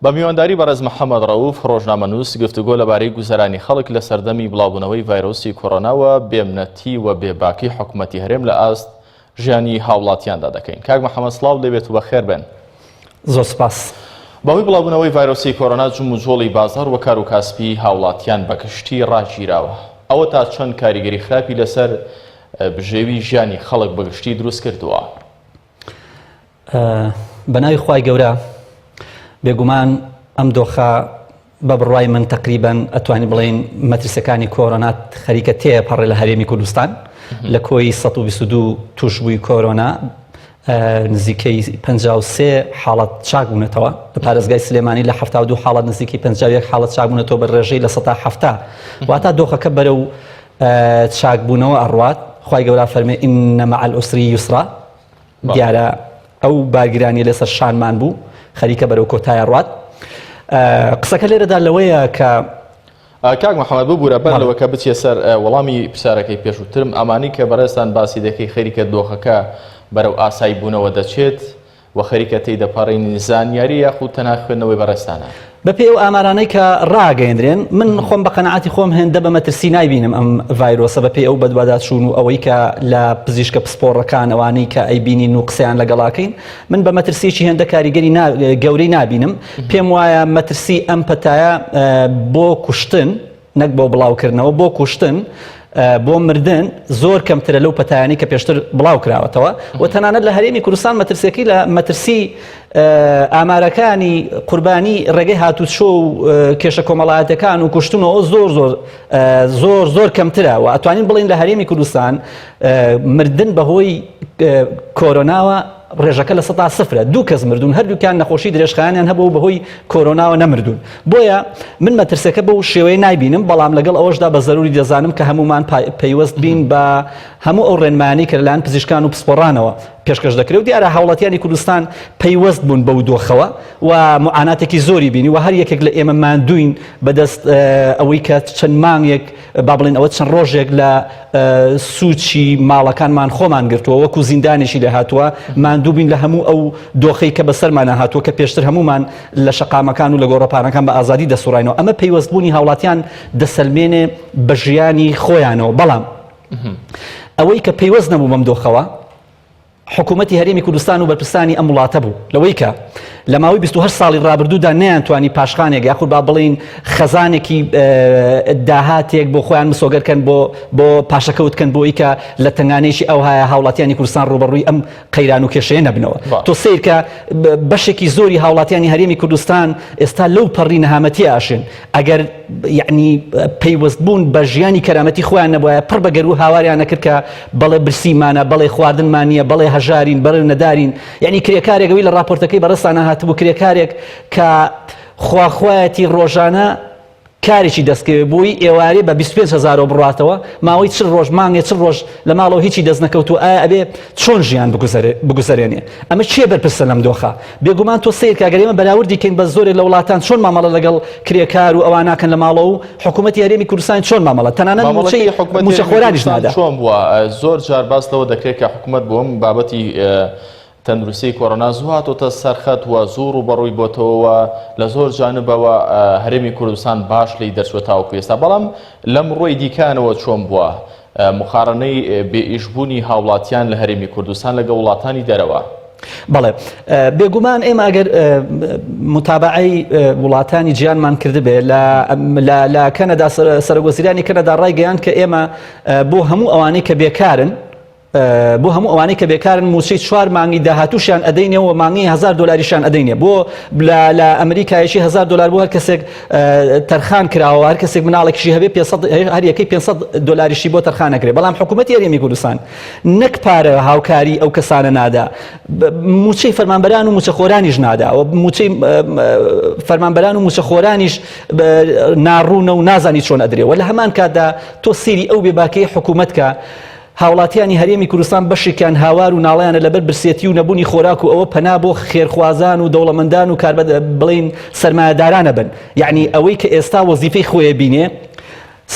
بە میوانداری بەڕێز محەممەد ڕەوف ڕۆژنامەنووس گفتوگۆ لەبارەی گوزەرانی خەڵک لە سەردەمی بڵاوبوونەوەی ڤایرۆسی کۆرۆناوە بێمنەتی و بێباکی حکوومەتی هەرێم لە ئاست ژیانی هاوڵاتیاندا دەکەین. کاک محەممەد سڵاو لێبێت و بەخێر بێن. زۆر سپاس. باوەی بڵاوبوونەوەی ڤایرۆسی کۆرۆنا جوم و جۆڵی بازار و کار و کاسبی هاوڵاتیان بە کشتی ڕاگیراوە. ئەوە تا چەند کاریگەری خراپی لەسەر بژێوی ژیانی خەڵک بە گشتی دروست کردووە. بەناوی خوای گەورە بێگومان ئەم دۆخە بە بڕوای من تقریباً ئەتوانی بڵێن مەترسیەکانی کۆرۆنا خەریکە تێپەڕێ لە هەرێمی کوردستان لە کۆی 122 توشبووی کۆرۆنا نزیکەی 53 حاڵەت چاک بوونەتەوە لە پارێزگای سلێمانی لە 72 حاڵەت نزیکەی 51 حاڵەت چاک بوونەتەوە بە ڕێژەی لە 170 واتە دۆخەکە بەرەو چاک بوونەوە ئەڕوات. خوای گەورە فەرمێ ئین مع العسر یسرا. دیارە ئەو باگرانی لەسەر شانمان بوو خەریکە بەرەو کۆتای ڕوات. قسەکە لێرەدا لەوەیە کە کاک محەممەد ببوورە بەر لەوە کە بچێ سەر وەڵامی پرسیارەکەی پێشووترم ئەمانی کە بەڕێستان باسی دەکەی خەریکە دۆخەکە بەرەو ئاسایی بوونەوە دەچێت و خەریکە تێیدەپەڕین زانیاری یاخود تەنها خوێندنەوەی بەڕێستانە بە پێی ئەو ئامارانەی کە ڕاگەیەندرێن من خۆم بە قەنەعاتی خۆم هێندە بە مەترسی نایبینم ئەم ڤایرۆسە بە پێی ئەو بەدواداچوون و ئەوەی کە لە پزیشکە پسپۆڕەکان ئەوانەی کە ئەیبینین و قسەیان لەگەڵاکەین من بە مەترسیی هێندە کاریگەری گەورەی نابینم. پێم وایە مەترسی ئەم پەتایە بۆ کوشتن نەک بۆ بڵاوکردنەوە بۆ کوشتن بۆ مردن زۆر کەمترە لەو پەتایانی کە پێشتر بڵاو کراوەتەوە و تەنانەت لە هەرێمی کوردستان مەترسیەکەی لە مەترسی ئامارەکانی قوربانی ڕێگەی هاتوچۆ و کێشە کۆمەڵایەتەکان و کوشتنەوە زۆر کەمترە و ئەتوانین بڵین لە هەرێمی کوردستان مردن بەهۆی کۆرۆناوە ڕێژەکە لە 100 سفره. دوو کەس مردون هەردووکیان نەخۆشی درێژخایانیان هەبوو بەهۆی کۆرۆناوە نەمردون. بۆیە من مەترسەکە بەو شێوەیە نایبینم بەڵام لەگەڵ ئەوەشدا بە زەروری دەزانم کە هەمومان پەیوەست بین بە هەموو ئەو ڕێنمانی کە لەلایەن پزیشکان و پسپۆڕانەوە پێشکەش دەکرێت و دیارە هاوڵاتیانی کوردستان پەیوەست بوون بەو دۆخەوە و معاناتێکی زۆری بینی و هەر یەکێک لە ئێمە ماندوین بەدەست ئەوەی کە چەند مانگێک با بڵێن ئەوە چەند ڕۆژێک لە سوچی ماڵەکانمان خۆمان گرتووە وەکو زیندانێکی لە هاتووە ماندوو بین لە هەموو ئەو دۆخەی کە بەسەرمانە هاتووە کە پێشتر هەمومان لە شەقامەکان و لە گۆڕەپارەکان بە ئازادی دەسوڕاینەوە. ئەمە پەیوەستبوونی هاوڵاتیان دەسەلمێنێ بە ژیانی خۆیانەوە. بەڵام ئەوەی کە پەیوەست نەبوو بەم دۆخەوە حکوومەتی هەرێمی کوردستان و بەرپرسانی ئەم وڵاتە بوو لەوەی کە لە ماوەی 28 ساڵی ڕابردوودا نەیانتوانی پاشخانێک یاخود با بڵین خەزانێکی داهاتێک بۆ خۆیان مسۆگەرکەن بۆ پاشەکەوتکەن بۆی کە لە تەنگانەیەکی ئەو هەیە هاوڵاتیانی کوردستان ڕوبەڕووی ئەم قەیران و کێشەیە نەبنەوە. تۆ سیر کە بەشێکی زۆری هاوڵاتیانی هەرێمی کوردستان ئێستا لەو پەڕی نەهامەتی ئاشێن ئەگەر یعنی پەیوەست بوون بە ژیانی کەرامەتی خۆیان نەبووە پڕ بە گەرو هاواریان نەکرد کە بەڵێ برسیمانە بەڵێ خواردنمانە بەڵێ هەژارین بەڵێ نەدارین. یعنی کرێکارێکەوەی لە راپۆرتەکەی بەڕێستانە هاتبوو کرێکارێک کە خواخوایەتی ڕۆژانە کارێکی دەستکەوێ بووی ئێوارێ بە 25,000 بڕاتەوە ماوەی چ ڕۆژ مانگێ چ ڕۆژ لە ماڵەوە هیچی دەست نەکەوت و ئایا ئەبێ چۆن ژیان بگوزارێنێ. ئەمە چێ بەرپرسە لەم دۆخە بێگومان تۆ سیر کاگەر ئێمە بەراوردی کەین بە زۆرێک لە وڵاتان چۆن مامەڵە لەگەڵ کرێکار و ئەوان ناکەن لە ماڵەوە و حکوومەتی هەرێمی کوردستان چۆن مامەڵە تەنانەت موچە خۆرانیش نادا. چۆن بووە زۆر جار باس لەوە دەکرێت کە حکوومەت بۆم بابەتی تەندروستی کۆرۆنا زوهاتۆتە سەرخەت و زۆر و بەڕووی بۆتەوە لە زۆر جانبەوە هەرێمی کوردستان باش لی دەرچوە تاوەکو ئێستا. بەڵام لەم ڕۆی دیکانەوە چۆن بووە مخارەنەی بێئیشبوونی هاوڵاتیان لە هەرێمی کوردستان لەگە وڵاتانی دەرەوە؟ بەڵێ بێگومان ئێمە ئەگەر متابعەی وڵاتانی گیانمان کردبێ لە کەنەدا سەرۆکوەزیرانی کەنەدا ڕایگەیاند کە ئێمە بۆ هەموو ئەوانەی کە بێکارن بۆ هەموو ئەوانەی کە بێکارن موچەی 4 مانگی داهاتووشیان ئەدەینەوە مانگی $1000 ئەدەینێ بۆ لە ئەمریکایشی $1000 بۆ هەر کەسێک تەرخان کراوە هەر کەسێک مناڵێکیشی هەبێ هەر یەکەی $500 بۆ تەرخانەکرێ. بەڵام حکوومەتی هەرێمی کوردستان نەک پارە هاوکاری ئەو کەسانە نادا موچەی فەرمانبەران و موچەخۆرانیش نادا و موچەی فەرمانبەران و موچەخۆرانیش ناڕوونە و نازانی چۆن ئەدرێ و لە هەمان کاتدا تۆ سیری ئەو بێباکەی حکوومەت کە هاوڵاتیانی هەرێمی کوردستان بەشێکیان هاوار و ناڵیانە لەبەر برسێتی و نەبوونی خۆراک و ئەوە پەنا بۆ خێرخوازان و دەوڵەمەندان و بڵین سەرمایەدارانە بن. یعنی ئەوەی کە ئێستا وەزیفەی خۆیە بینێ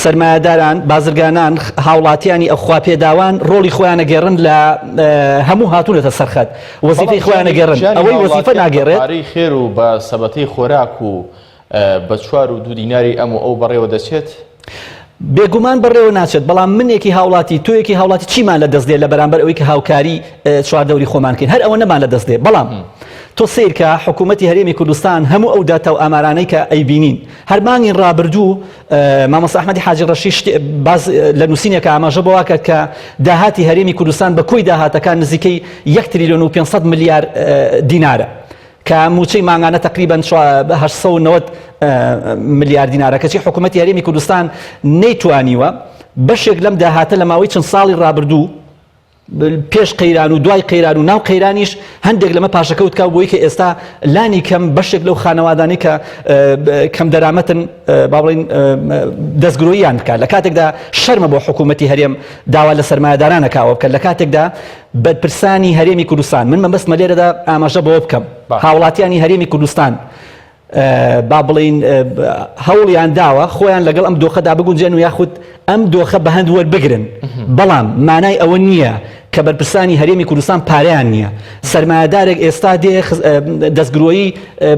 سەرمایەداران بازرگانان هاوڵاتیانی ئەو خواپێداوان ڕۆڵی خۆیان نەگەڕن لە هەموو هاتوونەتە سەرخەت وەزیفەی خۆیان نەگەڕن ئەوەی وەزیفە ناگەڕێت خێر و بە سەبەتەی خۆراک و بە 4 و 2 دیناری ئەم و ئەو بەڕێوە دەچێت بێگومان بەڕێوە ناچێت بەڵام منێکی هاوڵاتی تۆیەکی هاوڵاتی چیمان لە دەست دێ لە بەرامبەر ئەوەی کە هاوکاری چواردەوری خۆمانکەین هەر ئەوە نەمان لە دەست دێ بەڵام تۆ سیرکە حکوومەتی هەرێمی کوردستان هەموو ئەو داتا و ئامارانەی کە ئەیبینین هەر مانگی ڕابردوو مامۆستا ئەحمەدی حاجی ڕەشی باز لە نووسینێکە ئاماژە بۆواکە کە داهاتی هەرێمی کوردستان بە کۆی داهاتەکان نزیکەی 1 تریلیۆن و 500 ملیار دینارە کە موچەی مانگانە تقریبا 890 ملیار دینارە کەچی حکوومەتی هەرێمی کوردستان نەیتوانیوە بەشێک لەم داهاتە لە ماوەی چەند ساڵی ڕابردوو پێش قەیران و دوای قەیران و ناو قەیرانیش هەندێک لەمە پاشەکەوت کا بۆی کە ئێستا لانی کەم بەشێک لەو خانەوادانی کە کەم دەرامەتن با بڵێن دەستگرۆییان بکات لە کاتێکدا شەرمە بۆ حکوومەتی هەرێم داوا لە سەرمایەدارانەکەوە بکات لە کاتێکدا بەرپرسانی هەرێمی کوردستان من مەبەستمە لێرەدا ئاماژە بۆ بکەم هاوڵاتیانی هەرێمی کوردستان با بڵین هەوڵیان داوە خۆیان لەگەڵ ئەم دۆخەدا بگونجێن و یاخود ئەم دۆخە بە هەند وەربگرن بەڵام مانای ئەوە نییە کە بەرپرسانی هەرێمی کوردستان پارەیان نییە سەرمایەدارێک ئێستا دێ دەستگرۆیی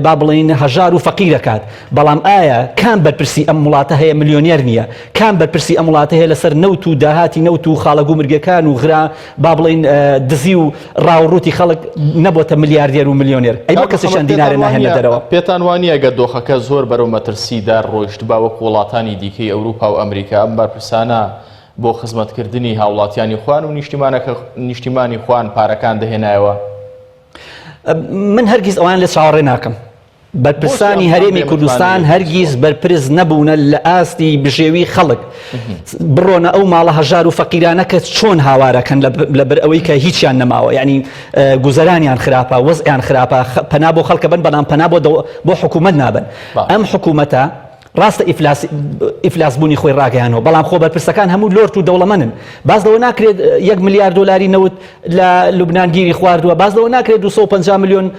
با بڵین هەژار و فەقیر دەکات بەڵام ئایا کام بەرپرسی ئەم وڵاتە هەیە ملیۆنێر نییە کام بەرپرسی ئەم وڵاتە هەیە لەسەر نەوت و داهاتی نەوت و خاڵەگو مرگەکان و غرا با بڵین دزی و ڕاوڕوتی خەڵک نەبووتە ملیاردێر و ملیۆنێر ئەی بۆ کەسێکیان دینارە ناهێنە دەرەوە پێتان وانە گە دۆخەکە زۆر بەرەو مەترسیدا ڕۆیشت با وەک وڵاتانی دیکەی ئەوروپا و ئەمریکا ئەم بەرپرسانە بۆ خزمەتکردنی هاوڵاتیانی خوان و نیشتیمانی خوان پارەکان دەهێنایەوە من هەرگیز ئەوان لە چاوەڕێ ناکەم بەرپرسانی هەرێمی کوردستان هەرگیز بەرپرس نەبوونە لە ئاستی بژێوی خەڵک بڕۆنە ئەو ماڵە هەژار و فەقیرانە کە چۆن هاوارەکەن لەبەر ئەوەی کە هیچیان نەماوە یعنی گوزەرانیان خراپە وەزعیان خراپە پەنا بۆ خەڵکە بن بەڵام پەنا بۆ حکوومەت نابن ئەم حکوومەتە ڕاستە ئیفلاس بوونی خۆی ڕاگەیانەوە بەڵام خۆ بەرپرسەکان هەموو لۆرت و دەوڵەمەندن باز لەوە ناکرێت 1 ملیار دۆلاری نەوت لە لوبنان گیری خواردووە باز لەوە ناکرێت 250 ملیۆن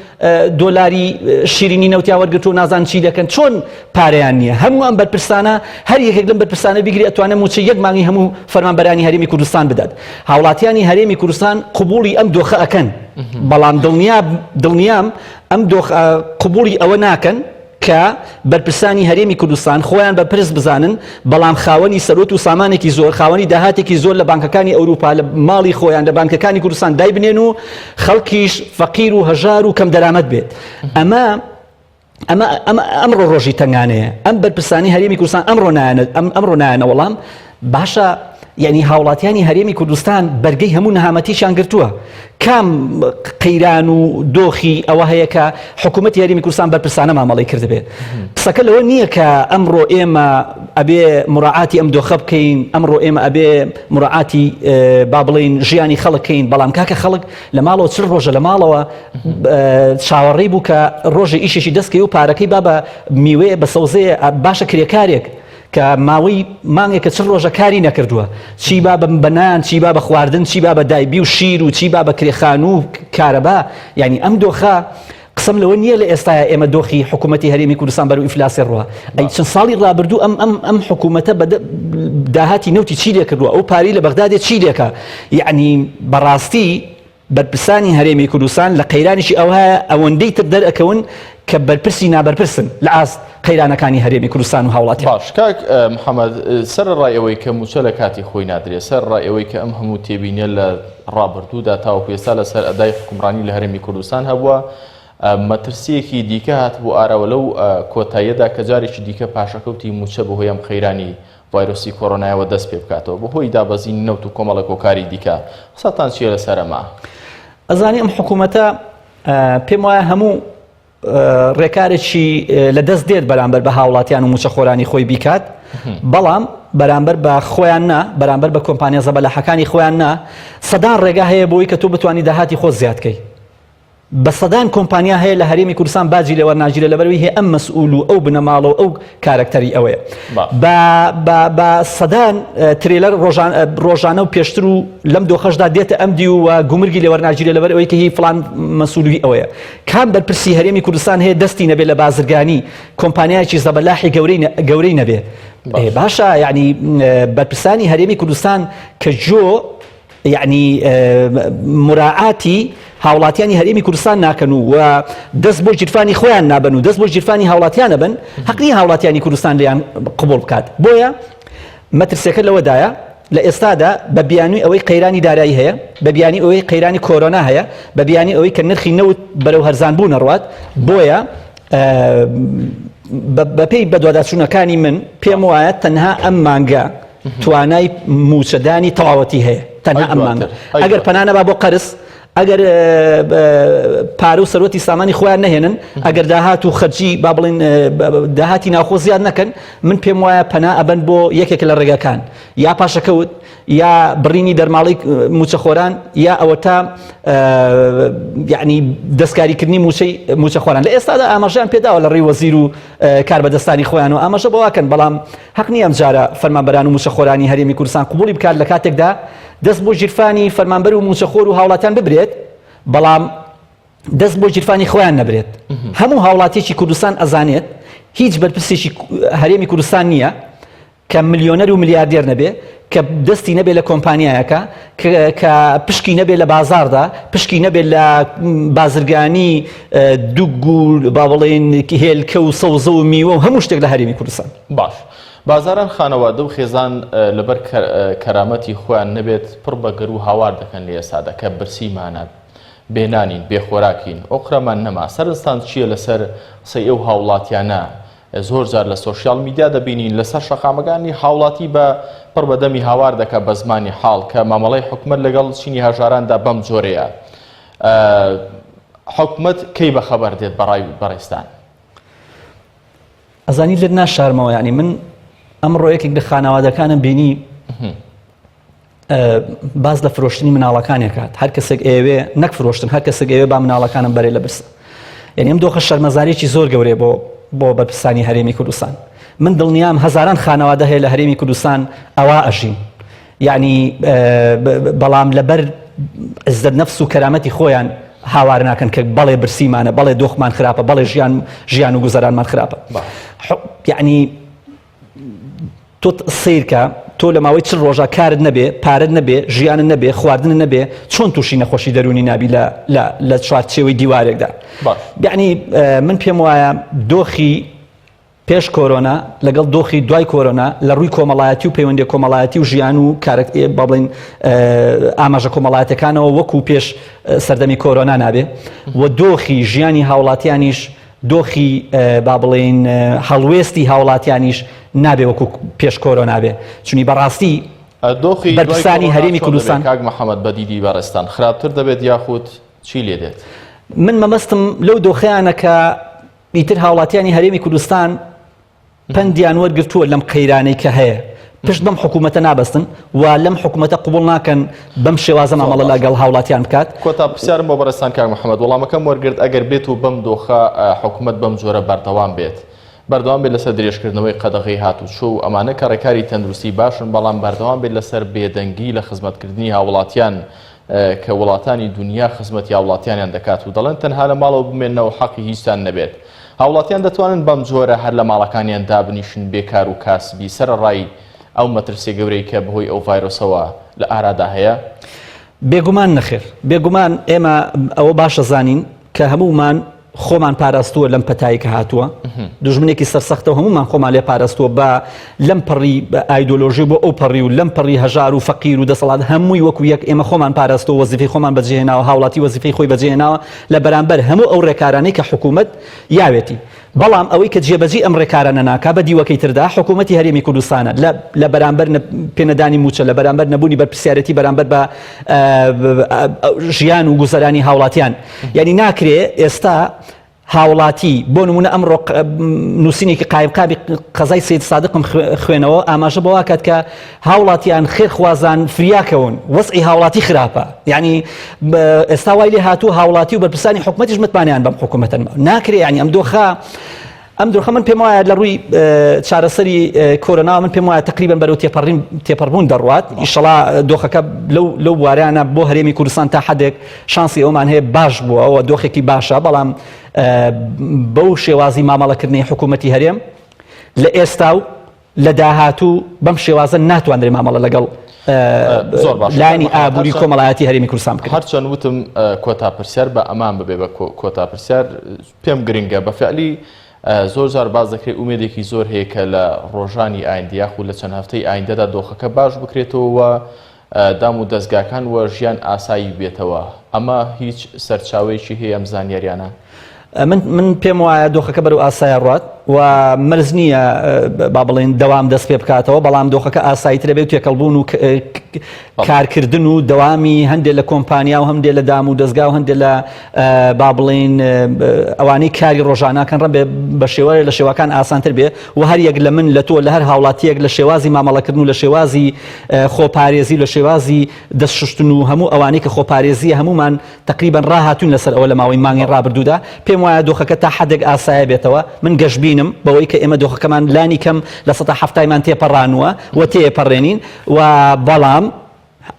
دۆلاری شیرینی نەوتیا وەرگرتو نازان چی دەکەن چۆن پارەیان نییە هەموو ئەم بەرپرسانە هەر یەکێک لەم بەرپرسانە بیگری ئەتوانێت موچە 1 مانگی هەموو فەرمانبەرانی هەرێمی کوردستان بدات هاوڵاتیانی هەرێمی کوردستان قبوڵی ئەم دۆخە ئەکەن بەڵام دڵنیام ئەم دۆخە قبوڵی ئەوە ناکەن کە بەرپرسانی هەرێمی کوردستان خۆیان بەپرس بزانن بەڵام خاوەنی سەرۆت و سامانێکی زۆر خاوەنی داهاتێکی زۆر لە بانکەکانی ئەوروپا لە ماڵی خۆیان لە بانکەکانی کوردستان دای بنێن و خەڵکیش فەقیر و هەژار و کەم دەرامەت بێت ئەمڕۆ ڕۆژی تەنگانەیە ئەم بەرپرسانی هەرێمی کوردستان ئەمڕۆ نایەنە وەڵام باشە یعنی هاوڵاتیانی هەرێمی کوردستان بەرگەی هەموو نەهامەتیشان گرتووە کام قەیران و دۆخی ئەوە هەیە کە حکوومەتی هەرێمی کوردستان بەرپرسانە مامەڵی کردبێت قسەکە لەوە نییە کە ئەمڕۆ ئێمە ئەبێ مراعاتی ئەم دۆخە بکەین ئەمڕۆ ئێمە ئەبێ مراعاتی با بڵین ژیانی خەڵکەین بەڵام کاکە خەڵک لە ماڵەوە چل ڕۆژە لە ماڵەوە چاوەڕێی بوو کە ڕۆژی ئیشێکی دەستکەی و پارەکەی با بە میوێ بە سەوزەیە باشە کرێکارێک کە ماوەی مانگێکە چل ڕۆژە کاری نەکردووە چی با بە بەنان چی با بە خواردن چی با بە دایبی و شیر و چی با بە کرێخان و کارەبا یعنی ئەم دۆخە قسم لەوە نییە لە ئێستاە ئێمە دۆخی حکوومەتی هەرێمی کوردستان بەرەو ئیفلاسی ڕوە ئەی چەند ساڵی ڕابردوو ئەم حکوومەتە داهاتی نەوتی چی لێ کردووە ئەو پاری لە بەغدادێ چی لێکە یعنی بەڕاستی بەرپرسانی هەرێمی کوردستان لە قەیرانیشی ئەو هەیە ئەوەندەی تر دەرئەکەون کە بەرپرسی نابەرپرسن لە ئاست قەیرانەکانی هەرێمی کوردستان و هاوڵاتی باش کاک محەممەد سەرڕای ئەوەی کە موچە لە کاتی خۆی نادرێت سەرڕای ئەوەی کە ئەم هەموو تێبینە لە ڕابردوودا تاوەکو ئێستا لەسەر ئەدای حکومڕانی لە هەرێمی کوردستان هەبووە مەترسیەکی دیکە هات بۆ ئارەوە لەو کۆتاییەدا کە جارێکی دیکە پاشەکەوتی موچە بەهۆی ئەم خەیرانی ڤایرۆسی کۆرۆنایەوە دەست پێ بکاتەوە بەهۆی دابەزین نەوت و کۆمەڵە کۆکاری دیکە قسەتان چییە لەسەر ئەمە ئەزانی ئەم حکوومەتە پێم وایە هەموو ڕێکارێکی لە دەست دێت بەرامبەر بە هاوڵاتیان و موچە خۆرانی خۆی بیکات بەڵام بەرامبەر بە خۆیان نا بەرامبەر بە کۆمپانیا زەبەلەحەکانی خۆیان نا سەدان ڕێگا هەیە بۆی کە تۆ بتوانانی داهاتی خۆ زیادکەی بە سەدان کۆمپانیا هەیە لە هەرێمی کوردستان باجی لێوەرناگیرە لەبەرەوەی هەیە ئەم مەسئول و ئەو بنەماڵە و ئەو کارکتەری ئەوەیە بە سەدان ترێلەر ڕۆژانە و پێشتر و لەم دۆخەشدا دێتە ئەمدی و گومرگی لێوەرناگیرە لەبەر ئەوەی کە هی فڵان مەسئولی ئەوەیە کام بەرپرسی هەرێمی کوردستان هەیە دەستی نەبێ لە بازرگانی کۆمپانیایکی زەبەلاحی گەورەی نەبێ باشە یعنی بەرپرسانی هەرێمی کوردستان کە جۆ یعنی مراعاتی هاوڵاتیانی هەرێمی کوردستان ناکەن و دەست بۆ جیرفانی خۆیان نابن و دەست بۆ جیرفانی هاوڵاتیان نەبن حەقی هاوڵاتیانی کوردستان لیان قبول بکات بۆیە مەترسیەکە لەوەدایە لە ئێستادا بە بیانووی ئەوەی قەیرانی دارایی هەیە بە بیانی ئەوەی قەیرانی کۆرۆنا هەیە بە بیانی ئەوەی کە نرخی نەوت بەرەو هەرزان بوو نەڕوات بۆیە بەپێی بەدواداچوونەکانی من پێم وایە تەنها ئەم مانگە توانای موچەدانی تەواوەتی هەیە تەنها ئەم مانگە ئەگەر پەنانەبا بۆ قەرز ئەگەر پارە و سەرۆتی سامانی خۆیان نەهێنن ئەگەر داهات و خەرجی با بڵێن داهاتی ناوخۆ زیاد نەکەن من پێم وایە پەنا ئەبەن بۆ یەکێک لە ڕێگەکان یا پاشەکەوت یا بڕینی دەرماڵی موچەخۆران یا ئەوە تا یعنی دەستکاریکردنی موچەخۆران لە ئێستادا ئاماژیان پێداوە لە ڕێی وەزیر و کاربەدەستانی خۆیان و ئاماژە بۆواکەن بەڵام حەق نییە ئەم جارە فەرمانبەران و موچەخۆرانی هەرێمی کوردستان قبوڵی بکات لە کاتێکدا دەست بۆ ژیرفانی فەرمانبەر و موچەخۆر و هاوڵاتیان ببرێت بەڵام دەست بۆ جیرفانی خۆیان نەبرێت هەموو هاوڵاتیەکی کوردستان ئەزانێت هیچ بەرپرسێکی هەرێمی کوردستان نییە کە ملیۆنەر و ملیاردێر نەبێ کە دەستی نەبێت لە کۆمپانیایەکە کە پشکی نەبێت لە بازاردا پشکی نەبێت لە بازرگانی دوگ و با بڵێن هێلکە و سەوزە و میوە و هەموو شتێک لە هەرێمی کوردستان باش بازاران خانەوادە و خێزان لەبەر کەرامەتی خۆیان نەبێت پڕ بە گەر و هاوار دەکەن لە ئێستادا کە برسیمانە بێنانین بێخۆراکین ئۆقرەمان نەما سەرنجتان چییە لەسەر قسەی ئەو هاوڵاتیانە زۆر جار لە سۆشیال میدیا دەبینین لەسەر شەقامەکانی هاوڵاتی بە پڕ بەدەمی هاوار دەکات بە زمانی حاڵ کە مامەڵەی حکومەت لەگەڵ چینی هەژاراندا بەم جۆرەیە حکومەت کەی بەخەبەر دێت بەڕێستان ئەزانی لێت ناشارمەوە یعنی من ئەمڕۆ یەکێک لە خانەوادەکانم بینی باز لە فرۆشتنی مناڵەکانێکات هەر کەسێک ئێوێ نەک فرۆشتن هەر کەسێک ئێوێ با مناڵەکانم بەرێ لە برسە یعنی ئەم دۆخە شەرمەزارێکی زۆر گەورەیە بۆ بەرپرسانی هەرێمی کوردستان من دڵنیام هەزاران خانەوادە هەیە لە هەرێمی کوردستان ئەوا ئەژین یعنی بەڵام لەبەر عزت نەفس و کەرامەتی خۆیان هاوار ناکەن کە بەڵێ برسیمانە بەڵێ دۆخمان خراپە بەڵێ ژیان و گوزەرانمان خراپە یعنی تۆ سیرکە تۆ لە ماوەی چ ڕۆژە کارت نەبێ پارت نەبێ ژیانت نەبێ خواردن نەبێ چۆن تووشی نەخۆشی دەرونی نابی لە چوارچێوەی دیوارێکدا یعنی من پێم وایە دۆخی پێش کۆرۆنا لەگەڵ دۆخی دوای کۆرۆنا لە ڕووی کۆمەڵایەتی و پەیوەندی کۆمەڵایەتی و ژیان و با بڵێن ئاماژە کۆمەڵایەتەکانەوە وەکو پێش سەردەمی کۆرۆنا نابێ و دۆخی ژیانی هاوڵاتیانیش دۆخی با بڵێن هەڵوێستی هاوڵاتیانیش نابێ وەکو پێش کۆرۆنا بێ چونی بەڕاستی دۆخی بەرپرسانی هەرێمی کوردستان کاک محەممەد بەدیدی بەڕێستان خراپتر دەبێت یاخود چی لێ دێت من مەمەستم لەو دۆخەیانە کە ئیتر هاوڵاتیانی هەرێمی کوردستان پەندیان وەرگرتووە لەم قەیرانەی کە هەیە پشت بەم حکوومەتە نابەستن و لەم حکوومەتە قبول ناکەن بەم شێوازە مامەڵە لەگەڵ هاوڵاتیان بکات کۆتا پرسیارم بۆ بەڕێستان کاک محەممەد وەڵامەکەم وەرگرت ئەگەر بێت و بەم دۆخە حکوومەت بەم جۆرە بەردەوام بێت بەردەوام بێت لەسەر درێژکردنەوەی قەدەغی هاتوچۆ و ئەمانە کە ڕێکاری تەندروستی باشن بەڵام بەردەوام بێت لەسەر بێدەنگی لە خزمەتکردنی هاوڵاتیان کە وڵاتانی دنیا خزمەتی هاوڵاتیانیان دەکات و دەڵێن تەنها لە ماڵەوە بمێنەوە حەقی هیچتان نەبێت هاوڵاتیان دەتوانن بەم جۆرە هەر لە ماڵەکانیان دابنیشن بێکار و کاسبی سەرڕای ئەو مەترسیە گەورەی کە بەهۆی ئەو ڤایرۆسەوە لە ئارادا هەیە بێگومان نەخێر بێگومان ئێمە ئەوە باشە زانین کە هەمومان خۆمان پاراستووە لەم پەتایی کە هاتووە دوژمنێکی سەرسەختە و هەمومان خۆمان لێ پاراستووە بە لەم پەڕی ئایدۆلۆژی بۆ ئەو پەڕی و لەم پەڕی هەژار و فەقیر و دەسەڵات هەمووی وەکو یەک ئێمە خۆمان پاراستەوە وەزیفەی خۆمان بەجێهێناوە هاوڵاتی وەزیفەی خۆی بەجێهێناوە لە بەرامبەر هەموو ئەو ڕێکارانەی کە حکوومەت یاوێتی بەڵام ئەوەی کە جێبەجی ئەم ڕێکارانە ناکا بە دیوەکەی تردا حکوومەتی هەرێمی کوردستانە لە بەرامبەر پێنەدانی موچە لە بەرامبەر نەبوونی بەرپرسیارەتی بەرامبەر بە ژیان و گوزەرانی هاوڵاتیان یعنی ناکرێ ئێستا هاوڵاتی بۆ نمونە ئەمڕۆ نووسینێکی قایبقابی قەزای سید سادقم خوێنەوە ئاماژە بەوا کات کە هاوڵاتیان خێرخوازان فریاکەون وەسعی هاوڵاتی خراپە یعنی ئێستا وای لێ هاتوو هاوڵاتی و بەرپرسانی حکوومەتیش متمانیان بەم حکوومەتەن ناکرێ ینی ئەم دۆخە من پێم وایە لە ڕووی چارەسەری کۆرۆنا من پێم وایە تقریبان بەرەو تێپەڕبوون دەڕوات ئیشەڵا دۆخەکە لەو وارانە بۆ هەرێمی کوردستان تا حدێک شانسی ئەومان هەیە باش بووە ئەوە دۆخێکی باشە بەڵام بەو شێوازی مامەڵەکردنی حکوومەتی هەرێم لە ئێستا و لە داهاتوو بەم شێوازە ناتوانرێ مامەڵە لەگەڵ لانی ئابووری کۆمەڵایەتی هەرێمی کوردستان بکرێت. هەرچەند وتم کۆتا پرسیار بە ئەمان ببێ بە کۆتا پرسیار پێم گرنگە بە فعلی زۆر جار باز دەکرێت ئومێدێکی زۆر هەیە کە لە ڕۆژانی ئایندە یاخود لە چەند هەفتەی ئایندەدا دۆخەکە باش بکرێتەوە دام و دەستگاکان وە ژیان ئاسایی بێتەوە ئەمە هیچ سەرچاوەیەکی هەیە ئەم زانیاریانە؟ من پێم وایە دۆخەکە بەرەو ئاسایە ڕات و مرز نییە با بڵێن دەوام دەست پێ بکاتەوە بەڵام دۆخەکە ئاساییترە بێت تێکەڵبوون و کارکردن و دەوامی هەندێک لە کۆمپانیا و هەندێک لە دام و دەستگا و هەندێک لە با بڵێن ئەوانەی کاری ڕۆژانەکان ڕەن بێ بە شێوەیە لە شێوەکان ئاسانتر بێ و هەر یەک لە من لە تۆ لە هەر هاوڵاتیەک لە شێوازی مامەڵەکردن و لە شێوازی خۆپارێزی لە شێوازی دەستشتن و هەموو ئەوانەی کە خۆپارێزیە هەمومان تقریبان ڕاهاتوون لەسەر ئەوە لە ماوەی مانگی ڕابردوودا پێم وایە دۆخەکە تا حدێک ئاسایە بێتەوە من گەشتبینم بەوەی کە ئێمە دۆخەکەمان لانی کەم لە 170مان تێپەڕانووە و تێپەڕێنین و بەڵام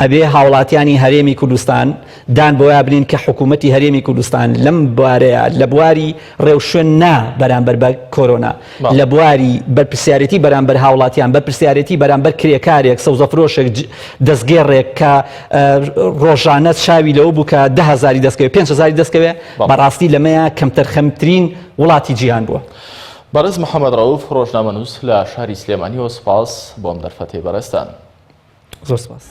ئەبێ هاوڵاتیانی هەرێمی کوردستان دان بۆیە بنین کە حکوومەتی هەرێمی کوردستان لەم بوارەیە لە بواری ڕێوشوێن نا بەرامبەر بە کۆرۆنا لە بواری بەرپرسیارەتی بەرامبەر هاوڵاتیان بەرپرسیارەتی بەرامبەر کرێکارێک سەوزەفرۆشێک دەستگێڕێک کە ڕۆژانە چاوی لەوە بوو کە 10,000 دەستکەوێ 5,000 دەستکەوێ بەڕاستی لەمەیە کەمتر خەمترین وڵاتی جیهان بووە. بەڕێز محەممەد ڕەوف ڕۆژنامەنووس لە شاری سلێمانیەوە سپاس بۆم دەرفەتەی بەڕێستان. زۆر سپاس.